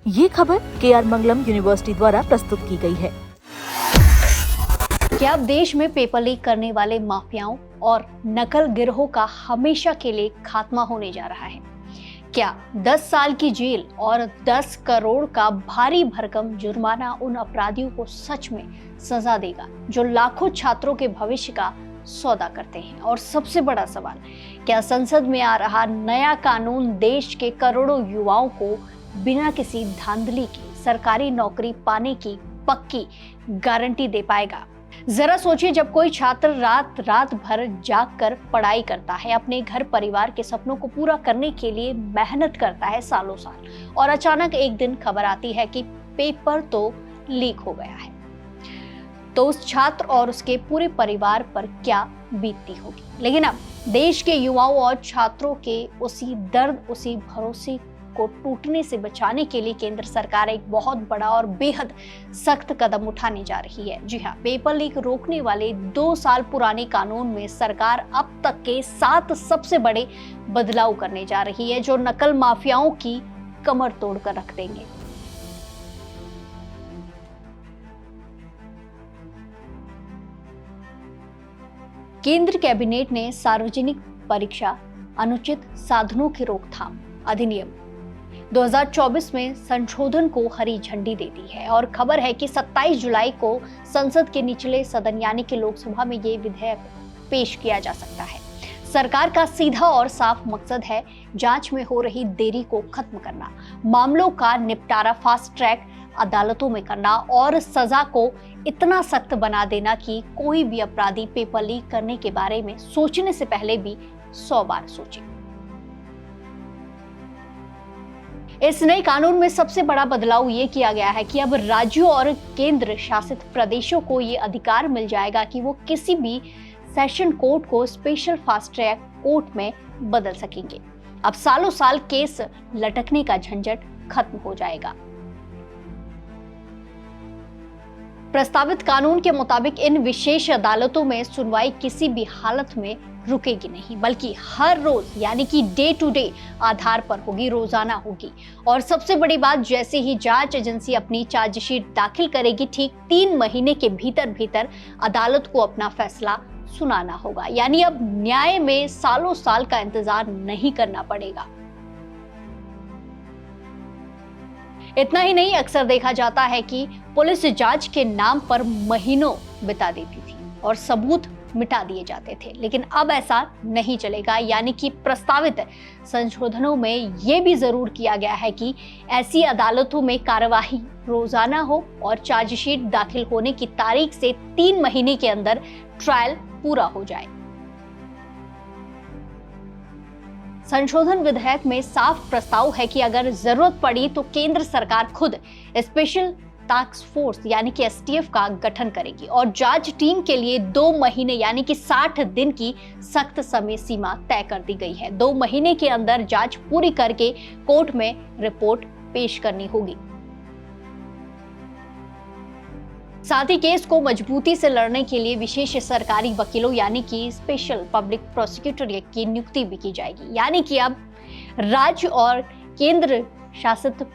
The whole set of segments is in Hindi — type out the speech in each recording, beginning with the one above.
ये खबर के.आर. मंगलम यूनिवर्सिटी द्वारा प्रस्तुत की गई है। क्या अब देश में पेपर लीक करने वाले माफियाओं और नकल गिरोह का हमेशा के लिए खात्मा होने जा रहा है? क्या 10 साल की जेल और 10 करोड़ का भारी भरकम जुर्माना उन अपराधियों को सच में सजा देगा जो लाखों छात्रों के भविष्य का सौदा करते हैं? और सबसे बड़ा सवाल, क्या संसद में आ रहा नया कानून देश के करोड़ों युवाओं को बिना किसी धांधली के सरकारी नौकरी पाने की पक्की गारंटी दे पाएगा? जरा सोचिए, जब कोई छात्र रात रात भर जाग कर पढ़ाई करता है, अपने घर परिवार के सपनों को पूरा करने के लिए मेहनत करता है सालों साल, और अचानक एक दिन खबर आती है कि पेपर तो लीक हो गया है, तो उस छात्र और उसके पूरे परिवार पर क्या बीतती होगी। लेकिन अब देश के युवाओं और छात्रों के उसी दर्द, उसी भरोसे को टूटने से बचाने के लिए केंद्र सरकार एक बहुत बड़ा और बेहद सख्त कदम उठाने जा रही है। जी हाँ, पेपर लीक रोकने वाले 2 साल पुराने कानून में सरकार अब तक के 7 सबसे बड़े बदलाव करने जा रही है, जो नकल माफियाओं की कमर तोड़कर रख देंगे। केंद्र कैबिनेट ने सार्वजनिक परीक्षा अनुचित साधनों की रोकथाम अधिनियम 2024 में संशोधन को हरी झंडी दे दी है, और खबर है कि 27 जुलाई को संसद के निचले सदन यानी कि लोकसभा में ये विधेयक पेश किया जा सकता है। सरकार का सीधा और साफ मकसद है जांच में हो रही देरी को खत्म करना, मामलों का निपटारा फास्ट ट्रैक अदालतों में करना और सजा को इतना सख्त बना देना कि कोई भी अपराधी पेपर लीक करने के बारे में सोचने से पहले भी 100 बार सोचे। इस नए कानून में सबसे बड़ा बदलाव ये किया गया है कि अब राज्यों और केंद्र शासित प्रदेशों को ये अधिकार मिल जाएगा कि वो किसी भी सेशन कोर्ट को स्पेशल फास्ट ट्रैक कोर्ट में बदल सकेंगे। अब सालों साल केस लटकने का झंझट खत्म हो जाएगा। प्रस्तावित कानून के मुताबिक इन विशेष अदालतों में सुनवाई किसी भी हालत में रुकेगी नहीं, बल्कि हर रोज यानी कि डे टू डे आधार पर होगी, रोजाना होगी। और सबसे बड़ी बात, जैसे ही जांच एजेंसी अपनी चार्जशीट दाखिल करेगी, ठीक 3 महीने के भीतर भीतर अदालत को अपना फैसला सुनाना होगा। यानी अब न्याय में सालों साल का इंतजार नहीं करना पड़ेगा। इतना ही नहीं, अक्सर देखा जाता है कि पुलिस जांच के नाम पर महीनों बिता देती थी और सबूत मिटा दिए जाते थे, लेकिन अब ऐसा नहीं चलेगा। यानी कि प्रस्तावित संशोधनों में यह भी जरूर किया गया है कि ऐसी अदालतों में कार्यवाही रोजाना हो और चार्जशीट दाखिल होने की तारीख से 3 महीने के अंदर ट्रायल पूरा हो जाए। संशोधन विधेयक में साफ प्रस्ताव है कि अगर जरूरत पड़ी तो केंद्र सरकार खुद स्पेशल टास्क फोर्स यानी कि एसटीएफ का गठन करेगी और जांच टीम के लिए 2 महीने यानी कि 60 दिन की सख्त समय सीमा तय कर दी गई है। 2 महीने के अंदर जांच पूरी करके कोर्ट में रिपोर्ट पेश करनी होगी। साथ ही केस को मजबूती से लड़ने के लिए विशेष सरकारी वकीलों यानी कि स्पेशल पब्लिक प्रोसिक्यूटर की नियुक्ति भी की जाएगी। यानी कि अब राज्य और केंद्र शासित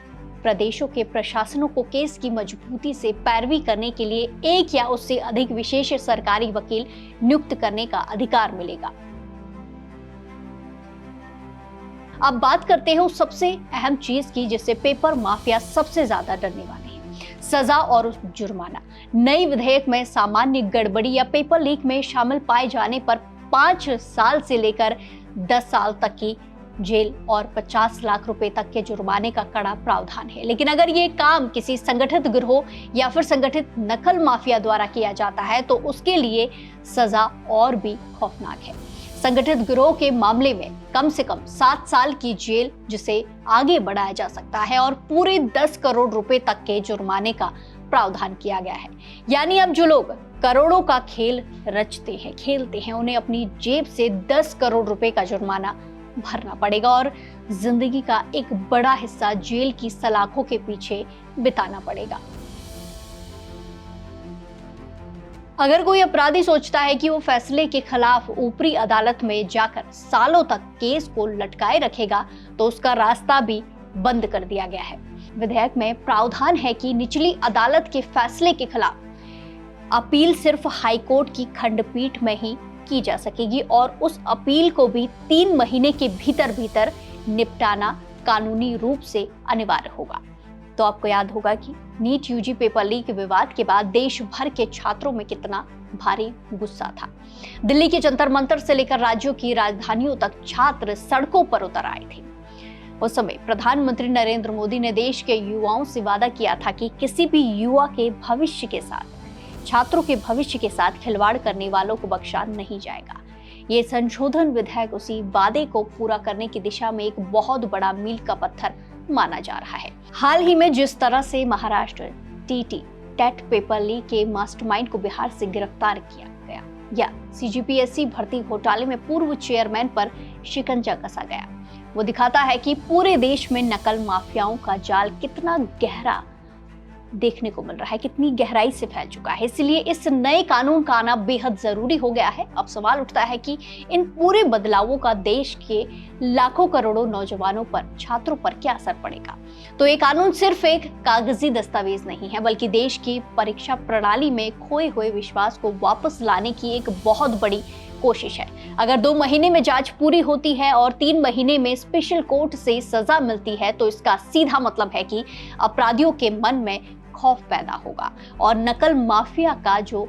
प्रदेशों के प्रशासनों को केस की मजबूती से पैरवी करने के लिए एक या उससे अधिक विशेष सरकारी वकील नियुक्त करने का अधिकार मिलेगा। अब बात करते हैं उस सबसे अहम चीज की जिससे पेपर माफिया सबसे ज्यादा डरने वाले हैं, सजा और जुर्माना। नई विधेयक में सामान्य गड़बड़ी या पेपर लीक में शामिल पाए जाने पर 5 साल से लेकर 10 साल तक की जेल और 50 लाख रुपए तक के जुर्माने का कड़ा प्रावधान है। लेकिन अगर ये काम किसी संगठित गिरोह या फिर संगठित नकल माफिया द्वारा किया जाता है तो उसके लिए सजा और भी खौफनाक है। संगठित गिरोह के मामले में कम से कम 7 साल की जेल, जिसे आगे बढ़ाया जा सकता है, और पूरे 10 करोड़ रुपए तक के जुर्माने का प्रावधान किया गया है। यानी अब जो लोग करोड़ों का खेल रचते हैं, खेलते हैं, उन्हें अपनी जेब से 10 करोड़ रुपए का जुर्माना भरना पड़ेगा और जिंदगी का एक बड़ा हिस्सा जेल की सलाखों के पीछे बिताना पड़ेगा। अगर कोई अपराधी सोचता है कि वो फैसले के खिलाफ ऊपरी अदालत में जाकर सालों तक केस को लटकाए रखेगा तो उसका रास्ता भी बंद कर दिया गया है। विधेयक में प्रावधान है कि निचली अदालत के फैसले के खिलाफ अपील सिर्फ हाईकोर्ट की खंडपीठ में ही की जा सकेगी और उस अपील को भी 3 महीने के भीतर निपटाना कानूनी रूप से अनिवार्य होगा। तो आपको याद होगा कि नीट यूजी पेपर लीक विवाद के बाद देश भर के छात्रों में कितना भारी गुस्सा था। दिल्ली के जंतर मंतर से लेकर राज्यों की राजधानियों तक छात्र सड़कों पर उतर आए थे। उस समय प्रधानमंत्री नरेंद्र मोदी ने देश के युवाओं से वादा किया था कि किसी भी युवा के भविष्य के साथ, छात्रों के भविष्य के साथ खिलवाड़ करने वालों को बख्शा नहीं जाएगा। ये संशोधन विधेयक उसी वादे को पूरा करने की दिशा में एक बहुत बड़ा मील का पत्थर माना जा रहा है। हाल ही में जिस तरह से महाराष्ट्र टेट पेपर लीक के मास्टरमाइंड को बिहार से गिरफ्तार किया गया, या सीजीपीएससी भर्ती घोटाले में पूर्व चेयरमैन पर शिकंजा कसा गया, वो दिखाता है कि पूरे देश में नकल माफियाओं का जाल कितना गहरा देखने को मिल रहा है, कितनी गहराई से फैल चुका है। इसलिए इस नए कानून का आना बेहद जरूरी हो गया है। अब सवाल उठता है कि इन पूरे बदलावों का देश के लाखों करोड़ों नौजवानों पर, छात्रों पर क्या असर पड़ेगा। तो ये कानून सिर्फ एक कागजी दस्तावेज नहीं है, बल्कि देश की परीक्षा प्रणाली में खोए हुए विश्वास को वापस लाने की एक बहुत बड़ी कोशिश है। अगर 2 महीने में जांच पूरी होती है और 3 महीने में स्पेशल कोर्ट से सजा मिलती है, तो इसका सीधा मतलब है कि अपराधियों के मन में खौफ पैदा होगा और नकल माफिया का जो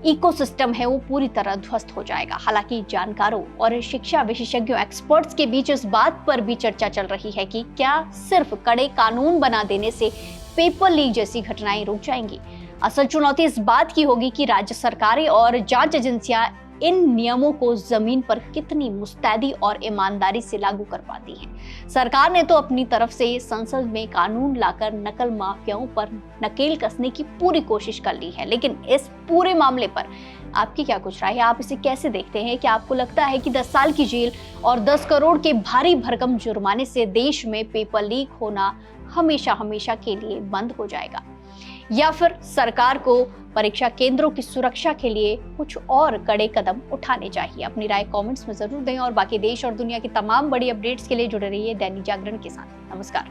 इकोसिस्टम है वो पूरी तरह ध्वस्त हो जाएगा। हालांकि जानकारों और शिक्षा विशेषज्ञों, एक्सपर्ट्स के बीच इस बात पर भी चर्चा चल रही है कि क्या सिर्फ कड़े कानून बना देने से पेपर लीक जैसी घटनाएं रुक जाएंगी। असल चुनौती इस बात की होगी कि राज्य सरकारें और जांच एजेंसियां इन नियमों को जमीन पर कितनी मुस्तैदी और ईमानदारी से लागू कर पाती हैं। सरकार ने तो अपनी तरफ से संसद में कानून लाकर नकल माफियाओं पर नकेल कसने की पूरी कोशिश कर ली है, लेकिन इस पूरे मामले पर आपकी क्या कुछ राय है? आप इसे कैसे देखते हैं? क्या आपको लगता है कि 10 साल की जेल और 10 करोड़ के भारी भरकम जुर्माने से देश में पेपर लीक होना हमेशा के लिए बंद हो जाएगा, या फिर सरकार को परीक्षा केंद्रों की सुरक्षा के लिए कुछ और कड़े कदम उठाने चाहिए? अपनी राय कमेंट्स में जरूर दें और बाकी देश और दुनिया की तमाम बड़ी अपडेट्स के लिए जुड़े रहिए दैनिक जागरण के साथ। नमस्कार।